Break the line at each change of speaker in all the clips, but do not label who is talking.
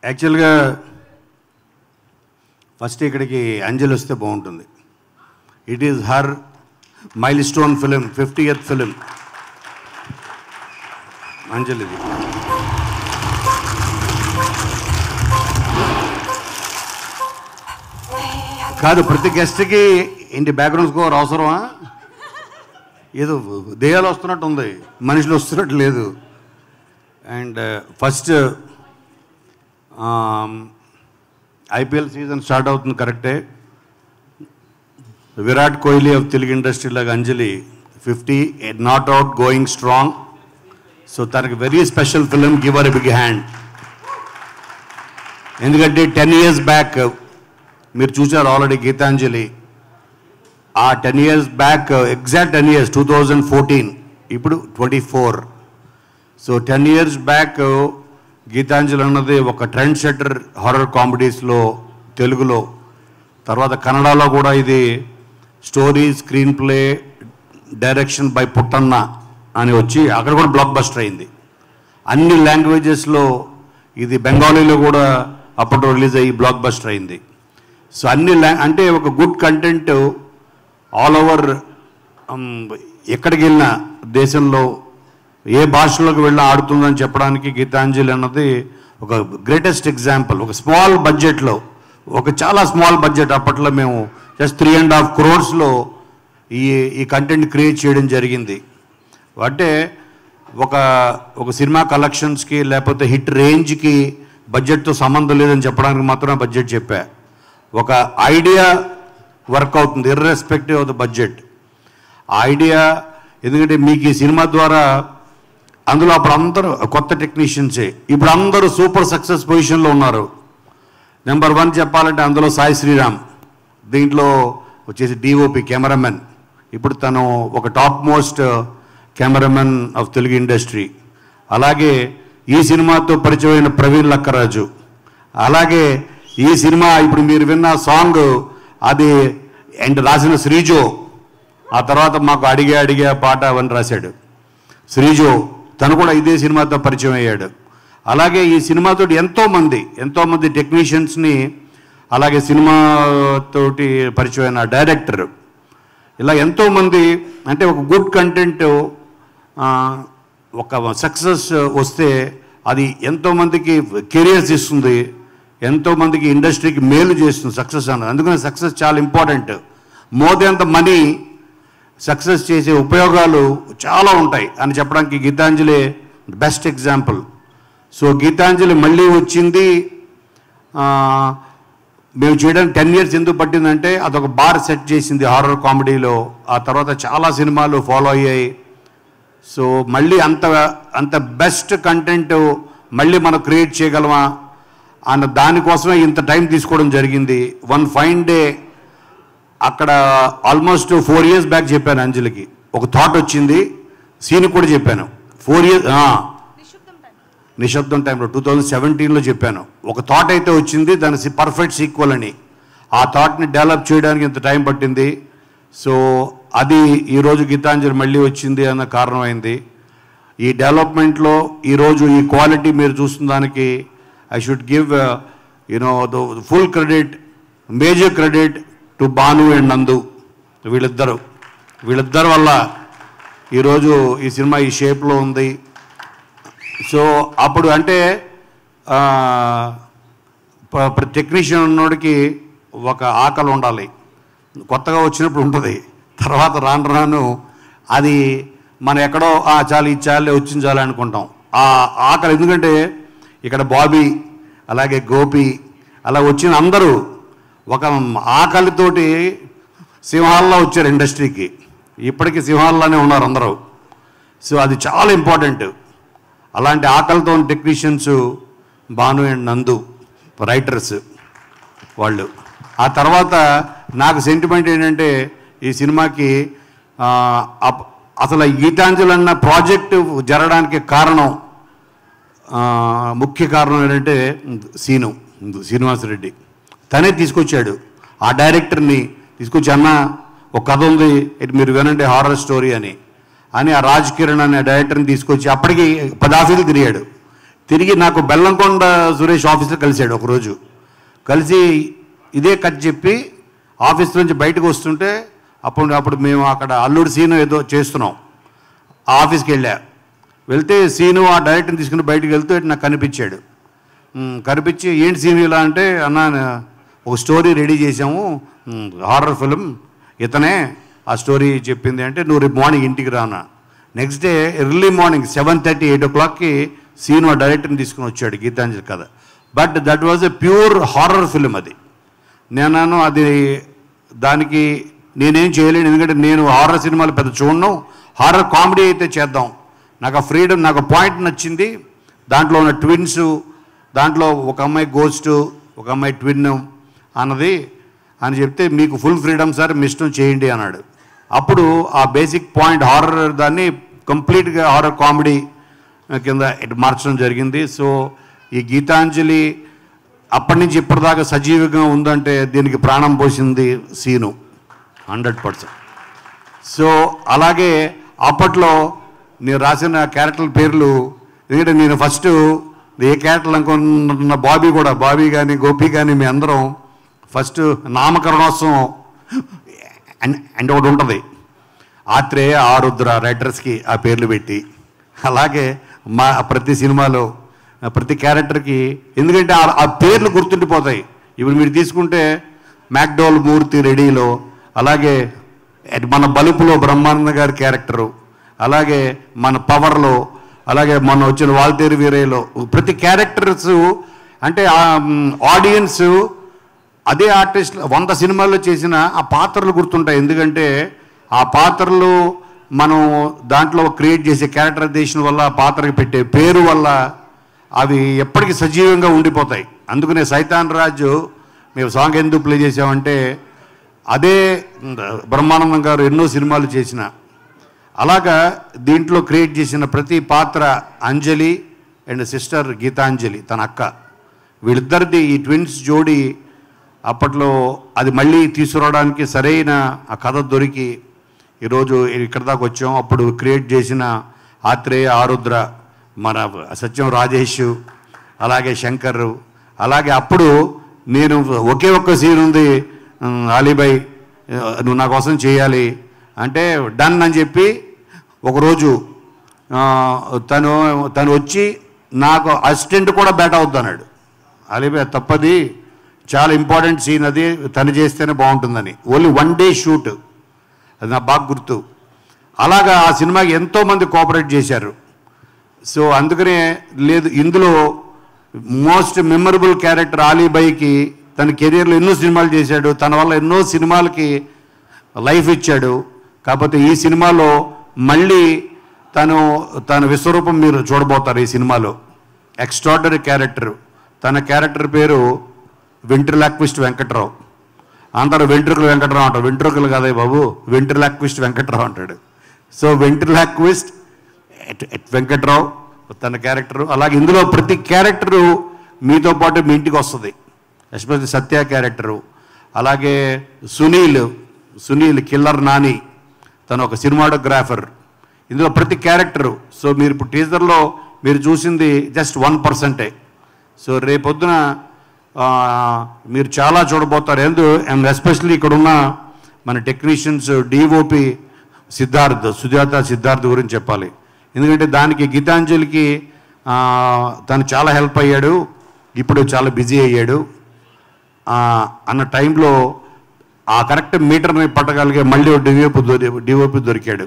యాక్చువల్గా ఫస్ట్ ఇక్కడికి అంజలి వస్తే బాగుంటుంది. It is her milestone film, 50th film అంజలిది. కాదు, ప్రతి గెస్ట్కి ఇంటి బ్యాక్గ్రౌండ్ స్కోర్ అవసరమా? ఏదో దేయాలు వస్తున్నట్టు ఉంది, మనుషులు వస్తున్నట్టు లేదు. And first IPL season start అవుతుంది, కరెక్టే. విరాట్ కోహ్లీ ఆఫ్ తెలుగు ఇండస్ట్రీ లాగా Anjali 50 not out going strong. So తనకి very special film, give her a big hand. ఎందుకంటే 10 years బ్యాక్ మీరు చూశారు ఆల్రెడీ గీతాంజలి. ఆ 10 years బ్యాక్, ఎగ్జాక్ట్ 10 years, 2014, ఇప్పుడు 24. సో 10 years బ్యాక్ గీతాంజలి అన్నది ఒక ట్రెండ్ సెట్టర్ హారర్ కామెడీస్లో తెలుగులో. తర్వాత కన్నడలో కూడా ఇది story, screen play, direction by Puttanna అని వచ్చి అక్కడ కూడా బ్లాక్ బస్టర్ అయింది. అన్ని లాంగ్వేజెస్లో ఇది బెంగాలీలో కూడా అప్పట్లో రిలీజ్ అయ్యి బ్లాక్ బస్టర్ అయింది. సో అన్ని అంటే ఒక గుడ్ కంటెంట్ ఆల్ ఓవర్, ఎక్కడికి వెళ్ళినా దేశంలో ఏ భాషలోకి వెళ్ళినా ఆడుతుందని చెప్పడానికి గీతాంజలి అన్నది ఒక గ్రేటెస్ట్ ఎగ్జాంపుల్. ఒక స్మాల్ బడ్జెట్లో, ఒక చాలా స్మాల్ బడ్జెట్, అప్పట్లో మేము జస్ట్ 3.5 crores ఈ కంటెంట్ క్రియేట్ చేయడం జరిగింది. అంటే ఒక సినిమా కలెక్షన్స్కి లేకపోతే హిట్ రేంజ్కి బడ్జెట్తో సంబంధం లేదని చెప్పడానికి మాత్రమే బడ్జెట్ చెప్పా. ఒక ఐడియా వర్క్ అవుతుంది ఇర్రెస్పెక్టివ్ ఆఫ్ ద బడ్జెట్. ఆ ఐడియా, ఎందుకంటే మీకు ఈ సినిమా ద్వారా అందులో అప్పుడు అందరూ కొత్త టెక్నీషియన్సే, ఇప్పుడు అందరూ సూపర్ సక్సెస్ పొజిషన్లో ఉన్నారు. నెంబర్ 1 చెప్పాలంటే అందులో సాయి శ్రీరామ్, దీంట్లో వచ్చేసి డిఓపి కెమెరామెన్. ఇప్పుడు తను ఒక top most cameraman of Telugu industry. అలాగే ఈ సినిమాతో పరిచయమైన ప్రవీణ్ లక్కరాజు. అలాగే ఈ సినిమా ఇప్పుడు మీరు విన్న సాంగ్ అది అండ్ రాసిన శ్రీజో. ఆ తర్వాత మాకు అడిగే పాట అవన్నీ రాశాడు శ్రీజో. తను కూడా ఇదే సినిమాతో పరిచయం అయ్యాడు. అలాగే ఈ సినిమాతో ఎంతోమంది టెక్నీషియన్స్ని, అలాగే సినిమాతోటి పరిచయమైన డైరెక్టర్, ఇలా ఎంతోమంది. అంటే ఒక గుడ్ కంటెంట్, ఒక సక్సెస్ వస్తే అది ఎంతోమందికి కెరియర్స్ ఇస్తుంది, ఎంతోమందికి ఇండస్ట్రీకి మేలు చేస్తుంది సక్సెస్ అన్నది. అందుకని సక్సెస్ చాలా important. More than the money, success చేసే ఉపయోగాలు చాలా ఉంటాయి అని చెప్పడానికి Geethanjali best example. So Geethanjali మళ్ళీ వచ్చింది మేము చేయడానికి 10 years ఎందుకు పట్టిందంటే అదొక బార్ సెట్ చేసింది హారర్ కామెడీలో. ఆ తర్వాత చాలా సినిమాలు ఫాలో అయ్యాయి. సో మళ్ళీ అంత బెస్ట్ కంటెంట్ మళ్ళీ మనం క్రియేట్ చేయగలమా అన్న దానికోసమే ఇంత టైం తీసుకోవడం జరిగింది. వన్ ఫైన్ డే అక్కడ ఆల్మోస్ట్ 4 years బ్యాక్ చెప్పాను అంజలికి, ఒక థాట్ వచ్చింది. సీన్ కూడా చెప్పాను 4 years నిశ్శబ్దం టైంలో 2017లో చెప్పాను. ఒక థాట్ అయితే వచ్చింది, దాని పర్ఫెక్ట్ సీక్వెల్ అని. ఆ థాట్ని డెవలప్ చేయడానికి ఇంత టైం పట్టింది. సో అది ఈరోజు గీతాంజలి మళ్ళీ వచ్చింది అన్న కారణమైంది. ఈ డెవలప్మెంట్లో ఈరోజు ఈ క్వాలిటీ మీరు చూస్తున్న దానికి I should give the full credit, major credit to Bhanu and నందు. వీళ్ళిద్దరు వల్ల ఈరోజు ఈ సినిమా ఈ షేప్లో ఉంది. సో అప్పుడు అంటే ప్రతి టెక్నీషియన్ ఉన్నోడికి ఒక ఆకలి ఉండాలి. కొత్తగా వచ్చినప్పుడు ఉంటుంది, తర్వాత రాను అది మనం ఎక్కడో చాలు ఇచ్చాలే వచ్చించాలి అనుకుంటాం. ఆ ఆకలి, ఎందుకంటే ఇక్కడ బాబీ అలాగే గోపి అలా వచ్చిన అందరూ ఒక ఆకలితోటి సింహాల్లో వచ్చారు ఇండస్ట్రీకి. ఇప్పటికీ సింహాల్లోనే ఉన్నారు అందరూ. సో అది చాలా ఇంపార్టెంట్. అలాంటి ఆకలితో ఉన్న టెక్నీషియన్స్ భాను అండ్ నందు, రైటర్స్ వాళ్ళు. ఆ తర్వాత నాకు సెంటిమెంట్ ఏంటంటే ఈ సినిమాకి అసలు గీతాంజలి అన్న ప్రాజెక్టు జరగడానికి కారణం, ముఖ్య కారణం ఏంటంటే శ్రీనివాసరెడ్డి. తనే తీసుకొచ్చాడు ఆ డైరెక్టర్ని తీసుకొచ్చి, అన్న ఒక కథ ఉంది మీరు వినండి హారర్ స్టోరీ అని ఆ రాజ్ కిరణ్ అనే డైరెక్టర్ని తీసుకొచ్చి అప్పటికి 10 ఆఫీసులు తిరిగాడు. తిరిగి నాకు బెల్లంకొండ సురేష్ ఆఫీస్లో కలిశాడు ఒకరోజు. కలిసి ఇదే కథ చెప్పి ఆఫీస్ నుంచి బయటకు వస్తుంటే అప్పుడు మేము అక్కడ అల్లుడు సీను ఏదో చేస్తున్నాం. ఆ ఆఫీస్కి వెళ్తే సీను ఆ డైరెక్టర్ని తీసుకుని బయటకు వెళ్తూ నాకు కనిపించాడు. కనిపించి ఏంటి సీను ఇలా అంటే, అన్న ఒక స్టోరీ రెడీ చేసాము, హారర్ ఫిలిం, ఇతనే ఆ స్టోరీ చెప్పింది అంటే నువ్వు రేపు మార్నింగ్ ఇంటికి రానా. నెక్స్ట్ డే ఎర్లీ మార్నింగ్ 7:30, 8 o'clockకి సీను ఆ డైరెక్టర్ని తీసుకుని వచ్చాడు గీతాంజలి కథ. But that was a pure horror film. అది నేను అది దానికి నేనేం చేయలేను, ఎందుకంటే నేను హారర్ సినిమాలు పెద్ద చూడను. హారర్ కామెడీ అయితే చేద్దాం, నాకు ఆ ఫ్రీడమ్, నాకు పాయింట్ నచ్చింది. దాంట్లో ఉన్న ట్విన్స్, దాంట్లో ఒక అమ్మాయి గోస్ట్, ఒక అమ్మాయి ట్విన్ అన్నది అని చెప్తే మీకు ఫుల్ ఫ్రీడమ్ సార్, మీ ఇష్టం చేయండి అన్నాడు. అప్పుడు ఆ బేసిక్ పాయింట్ హారర్ దాన్ని కంప్లీట్గా హారర్ కామెడీ కింద మార్చడం జరిగింది. సో ఈ గీతాంజలి అప్పటి నుంచి ఇప్పటిదాకా సజీవంగా ఉందంటే దీనికి ప్రాణం పోసింది సీను 100%. సో అలాగే అప్పట్లో నేను రాసిన క్యారెక్టర్ల పేర్లు, ఎందుకంటే నేను ఫస్ట్ ఏ క్యారెక్టర్లు అనుకున్న బాబీ కానీ గోపి కానీ మీ అందరం ఫస్ట్ నామకరణోత్సవం అంటే ఒకటి ఉంటుంది, ఆత్రేయ ఆరుద్ర రైటర్స్కి ఆ పేర్లు పెట్టి, అలాగే మా ప్రతి సినిమాలో ప్రతి క్యారెక్టర్కి, ఎందుకంటే ఆ పేర్లు గుర్తుండిపోతాయి. ఇప్పుడు మీరు తీసుకుంటే మ్యాక్డోల్ మూర్తి రెడీలో, అలాగే మన బలుపులో బ్రహ్మానంద గారి క్యారెక్టరు, అలాగే మన పవర్లో, అలాగే మన వచ్చిన వాల్తేరు వీరయ్యలో ప్రతి క్యారెక్టర్స్ అంటే ఆడియన్స్ అదే ఆర్టిస్ట్ 100 సినిమాల్లో చేసిన ఆ పాత్రలు గుర్తుంటాయి. ఎందుకంటే ఆ పాత్రలు మనం దాంట్లో క్రియేట్ చేసే క్యారెక్టరైజేషన్ వల్ల, పాత్రకి పెట్టే పేరు వల్ల అవి ఎప్పటికీ సజీవంగా ఉండిపోతాయి. అందుకనే సైతాన్ రాజు మేము సాంగ్ ఎందుకు ప్లే చేసామంటే, అదే బ్రహ్మానందం గారు ఎన్నో సినిమాలు చేసిన, అలాగా దీంట్లో క్రియేట్ చేసిన ప్రతి పాత్ర అంజలి అండ్ సిస్టర్ గీతాంజలి తన అక్క, వీళ్ళిద్దరిది ఈ ట్విన్స్ జోడీ అప్పట్లో అది మళ్ళీ తీసుకురావడానికి సరైన ఆ కథ దొరికి ఈరోజు ఇక్కడ దాకా వచ్చాం. అప్పుడు క్రియేట్ చేసిన ఆత్రేయ ఆరుద్ర, మన సత్యం రాజేష్, అలాగే శంకర్, అలాగే అప్పుడు నేను ఒకే ఒక్క సీన్ ఉంది, అలీబాయ్ నువ్వు నా కోసం చేయాలి అంటే డన్ అని చెప్పి ఒకరోజు తను వచ్చి నాకు అసిస్టెంట్ కూడా బేట అవుతున్నాడు. అలీబాయ్ తప్పది, చాలా ఇంపార్టెంట్ సీన్ అది, తను చేస్తేనే బాగుంటుందని. ఓన్లీ 1 day షూట్, అది నా బాగా గుర్తు. అలాగా ఆ సినిమాకి ఎంతోమంది కోఆపరేట్ చేశారు. సో అందుకనే లేదు, ఇందులో మోస్ట్ మెమరబుల్ క్యారెక్టర్ అలీబాయ్కి తన కెరీర్లో ఎన్నో సినిమాలు చేశాడు, తన వల్ల ఎన్నో సినిమాలకి లైఫ్ ఇచ్చాడు. కాకపోతే ఈ సినిమాలో మళ్ళీ తన విశ్వరూపం మీరు చూడబోతారు. ఈ సినిమాలో ఎక్స్ట్రాడనరీ క్యారెక్టర్, తన క్యారెక్టర్ పేరు వెంట్రిలాక్విస్ట్ వెంకట్రావు. అందరూ వెంట్రుకలు వెంకట్రావు అంటారు, వెంట్రుకలు కాదే బాబు, వెంట్రిలాక్విస్ట్ వెంకట్రావు అంటాడు. సో వెంట్రిలాక్విస్ట్ వెంకట్రావు తన క్యారెక్టరు. అలాగే ఇందులో ప్రతి క్యారెక్టరు మీతో పాటు మీ ఇంటికి వస్తుంది, ఎస్పెషల్లీ సత్య క్యారెక్టరు. అలాగే సునీల్ కిల్లర్ నాని, తను ఒక సినిమాటోగ్రాఫర్. ఇందులో ప్రతి క్యారెక్టరు, సో మీరు ఇప్పుడు టీజర్లో మీరు చూసింది జస్ట్ 1%. సో రేపొద్దున మీరు చాలా చూడబోతారు. అండ్ ఎస్పెషల్లీ ఇక్కడున్న మన టెక్నీషియన్స్ డిఓపి సుజాత సిద్ధార్థ్ గురించి చెప్పాలి. ఎందుకంటే దానికి గీతాంజలికి తను చాలా హెల్ప్ అయ్యాడు, ఇప్పుడు చాలా బిజీ అయ్యాడు అన్న టైంలో ఆ కరెక్ట్ మీటర్ని పట్టగలిగే మళ్ళీ డిఓపి దొరికాడు.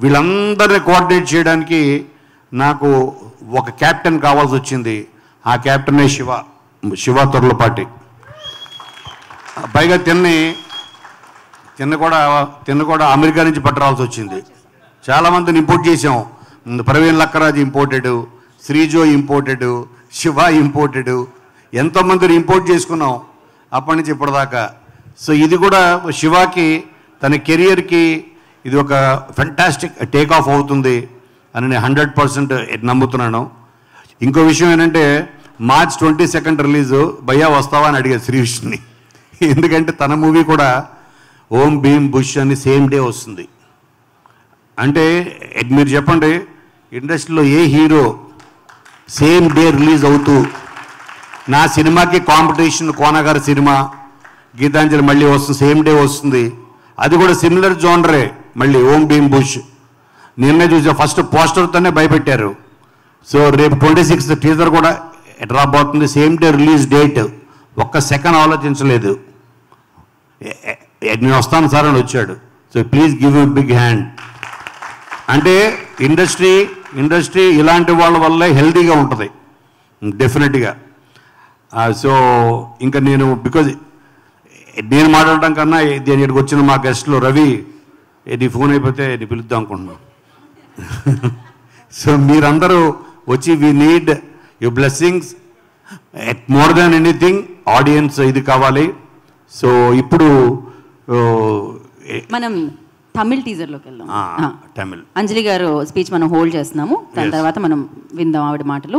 వీళ్ళందరినీ కోఆర్డినేట్ చేయడానికి నాకు ఒక క్యాప్టెన్ కావాల్సి వచ్చింది. ఆ క్యాప్టెనే శివ తొర్లపాటి. పైగా తిన్న కూడా అమెరికా నుంచి పట్టరావాల్సి వచ్చింది. చాలామందిని ఇంపోర్ట్ చేసాం. Praveen Lakkaraju imported, Sreejo imported, Siva imported, ఎంతోమందిని ఇంపోర్ట్ చేసుకున్నాం అప్పటి నుంచి ఇప్పటిదాకా. సో ఇది కూడా శివాకి తన కెరియర్కి ఇది ఒక ఫెంటాస్టిక్ టేక్ ఆఫ్ అవుతుంది అని నేను 100% నమ్ముతున్నాను. ఇంకో విషయం ఏంటంటే March 22 రిలీజు, భయ్యా వస్తావా అని అడిగారు శ్రీవిష్ణుని. ఎందుకంటే తన మూవీ కూడా ఓం భీమ్ బుష్ అని సేమ్ డే వస్తుంది. అంటే మీరు చెప్పండి, ఇండస్ట్రీలో ఏ హీరో సేమ్ డే రిలీజ్ అవుతూ నా సినిమాకి కాంపిటీషన్ కోనగారి సినిమా గీతాంజలి మళ్ళీ వస్తుంది, సేమ్ డే వస్తుంది. అది కూడా సిమిలర్ జోనరే మళ్ళీ ఓం భీమ్ బుష్. నిన్నే చూసా ఫస్ట్ పోస్టర్తోనే భయపెట్టారు. సో రేపు 26 టీజర్ కూడా రాబోతుంది. Same day release date. ఒక్క సెకండ్ ఆలోచించలేదు, నేను వస్తాను సార్ అని వచ్చాడు. So please give you big hand. అంటే ఇండస్ట్రీ ఇలాంటి వాళ్ళ వల్లే హెల్తీగా ఉంటుంది డెఫినెట్గా. సో ఇంకా నేను బికాజ్ నేను మాట్లాడటం కన్నా దీనికి వచ్చిన మా గెస్ట్లో రవి నీ ఫోన్ అయిపోతే నీ పిలుద్దాం అనుకుంటున్నాను. సో మీరందరూ వచ్చి we need your blessings more than anything. Audience ఇది కావాలి. సో ఇప్పుడు
మనం తమిళ్ టీజర్లోకి వెళ్దాం.
తమిళ్
అంజలి గారు స్పీచ్ మనం హోల్డ్ చేస్తున్నాము, దాని తర్వాత మనం విందాం ఆవిడ మాటలు.